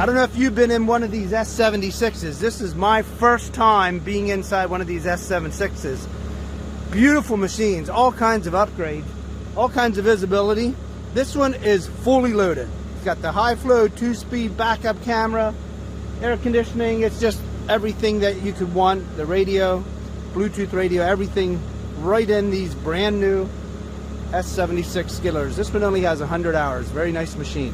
I don't know if you've been in one of these S76s. This is my first time being inside one of these S76s. Beautiful machines, all kinds of upgrades, all kinds of visibility. This one is fully loaded. It's got the high flow 2-speed backup camera, air conditioning. It's just everything that you could want. The radio, Bluetooth radio, everything right in these brand new S76 skidsters. This one only has 100 hours. Very nice machine.